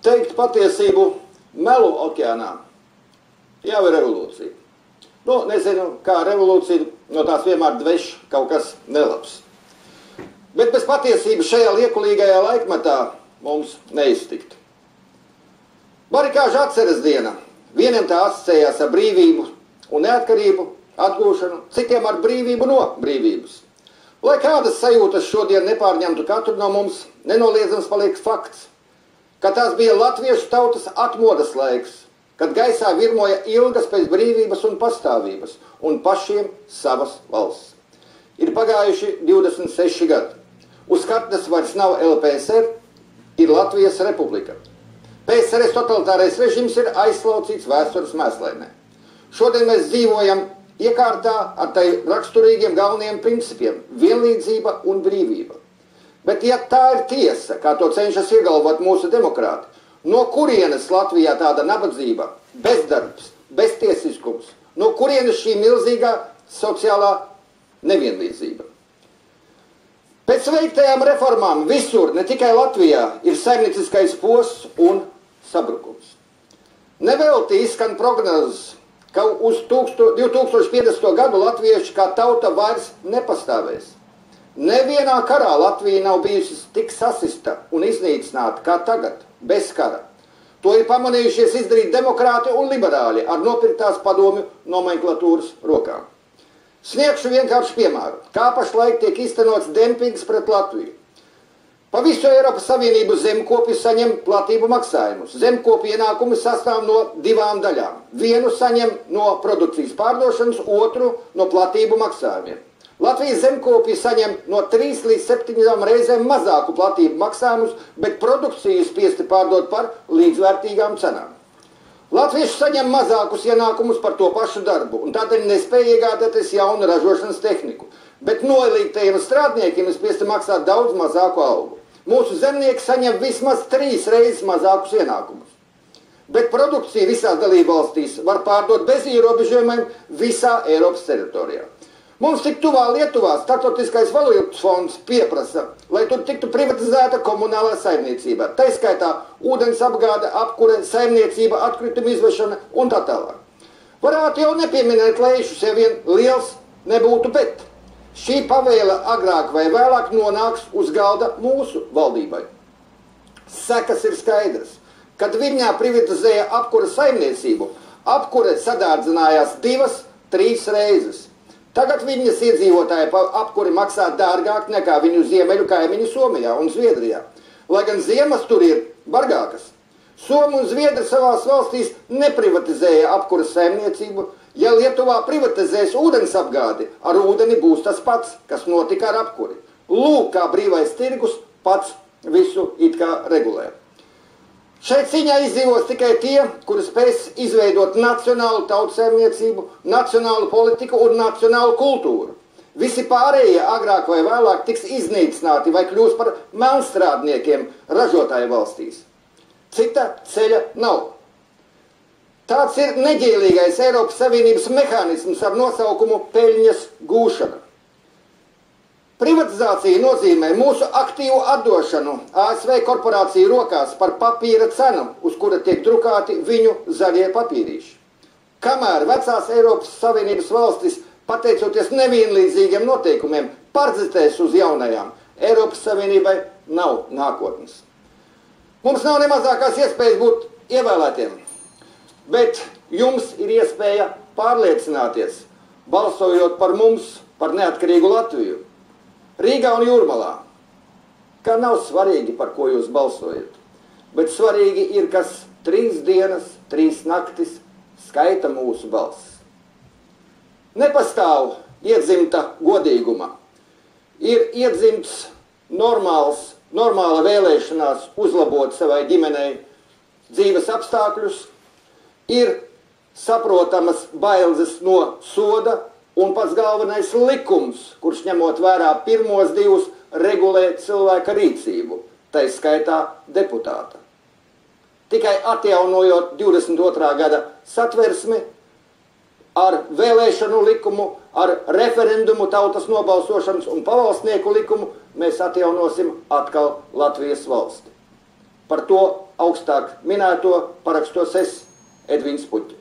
Teikt patiesību melu okeānā jau ir revolūcija. Nu, nezinu, kā revolūcija, no tās vienmēr dveš kaut kas nelabs. Bet bez patiesības šajā liekulīgajā laikmetā mums neiztikt. Barikāžu atceres diena. Vieniem tā asociējās ar brīvību un neatkarību, atgūšanu, citiem ar brīvību no brīvības. Lai kādas sajūtas šodien nepārņemtu katru no mums, nenoliedzams paliek fakts, ka tās bija latviešu tautas atmodas laiks, kad gaisā virmoja ilgas pēc brīvības un pastāvības un pašiem savas valsts. Ir pagājuši 26 gadi. Uz kartes vairs nav LPSR, ir Latvijas republika. PSRS totalitārais režims ir aizslaucīts vēstures mēslainē. Šodien mēs dzīvojam iekārtā ar tai raksturīgiem galvenajiem principiem – vienlīdzība un brīvība. Bet ja tā ir tiesa, kā to cenšas iegalvot mūsu demokrāti, no kurienes Latvijā tāda nabadzība, bezdarbs, beztiesiskums, no kurienes šī milzīgā sociālā nevienlīdzība? Pēc veiktajām reformām visur, ne tikai Latvijā, ir saimnieciskais posts un sabrukums. Nevelti izskan prognozes, ka uz 2050. gadu latvieši kā tauta vairs nepastāvēs. Nevienā karā Latvija nav bijusi tik sasista un iznīcināta kā tagad, bez kara. To ir pamanījušies izdarīt demokrāti un liberāļi ar nopirktās padomju nomenklatūras rokām. Sniegšu vienkārši piemēru, kā pašlaik tiek iztenots dempings pret Latviju. Pa visu Eiropas Savienību zemkopi saņem platību maksājumus. Zemkopi ienākumi sastāv no divām daļām. Vienu saņem no produkcijas pārdošanas, otru no platību maksājumiem. Latvijas zemkopi saņem no 3 līdz 7 reizēm mazāku platību maksājumus, bet produkciju spiesti pārdot par līdzvērtīgām cenām. Latvieši saņem mazākus ienākumus par to pašu darbu, un tādēļ nespēja iegādāties jaunu ražošanas tehniku. Bet noilīgtajiem strādniekiem ir spiesti maksāt daudz mazāku algu. Mūsu zemnieki saņem vismaz 3 reizes mazākus ienākumus. Bet produkcija visās dalībvalstīs var pārdot bez ierobežojumiem visā Eiropas teritorijā. Mums tik tuvā Lietuvā Startautiskais valūtas fonds pieprasa, lai tur tiktu privatizēta komunālā saimniecība. Tā skaitā ūdens apgāde, apkure, saimniecība, atkritumu izvešana un tā tālāk. Varētu jau nepieminēt lēšus, ja vien liels nebūtu, bet šī pavēle agrāk vai vēlāk nonāks uz galda mūsu valdībai. Sekas ir skaidrs. Kad Viņā privatizēja apkure saimniecību, apkure sadārdzinājās 2–3 reizes. Tagad Viņas iedzīvotāji par apkuri maksā dārgāk nekā viņu ziemeļu kaimiņu Somijā un Zviedrijā. Lai gan ziemas tur ir bargākas. Somi un Zviedri savās valstīs neprivatizēja apkuras saimniecību. Ja Lietuvā privatizēs ūdens apgādi, ar ūdeni būs tas pats, kas notika ar apkuri. Lūk, kā brīvais tirgus pats visu it kā regulē. Šeit cīņā izdzīvos tikai tie, kuri spēs izveidot nacionālu tautsaimniecību, nacionālu politiku un nacionālu kultūru. Visi pārējie agrāk vai vēlāk tiks iznīcināti vai kļūs par melnstrādniekiem ražotāju valstīs. Cita ceļa nav. Tāds ir neģēlīgais Eiropas Savienības mehānisms ar nosaukumu peļņas gūšana. Privatizācija nozīmē mūsu aktīvu atdošanu ASV korporāciju rokās par papīra cenu, uz kura tiek drukāti viņu zaļie papīrīši. Kamēr vecās Eiropas Savienības valstis, pateicoties nevienlīdzīgiem noteikumiem, pardzitēs uz jaunajām, Eiropas Savienībai nav nākotnes. Mums nav nemazākās iespējas būt ievēlētiem, bet jums ir iespēja pārliecināties, balsojot par mums, par neatkarīgu Latviju. Rīgā un Jūrmalā, ka nav svarīgi, par ko jūs balsojat, bet svarīgi ir, kas 3 dienas, 3 naktis skaita mūsu balss. Nepastāv iedzimta godīguma. Ir iedzimts normāla vēlēšanās uzlabot savai ģimenei dzīves apstākļus, ir saprotamas bailes no soda, un pats galvenais likums, kurš ņemot vērā pirmos 2, regulē cilvēka rīcību, tai skaitā deputāta. Tikai atjaunojot 22. gada satversmi ar vēlēšanu likumu, ar referendumu tautas nobalsošanas un pavalstnieku likumu, mēs atjaunosim atkal Latvijas valsti. Par to augstāk minēto parakstos es, Edvīns Puķis.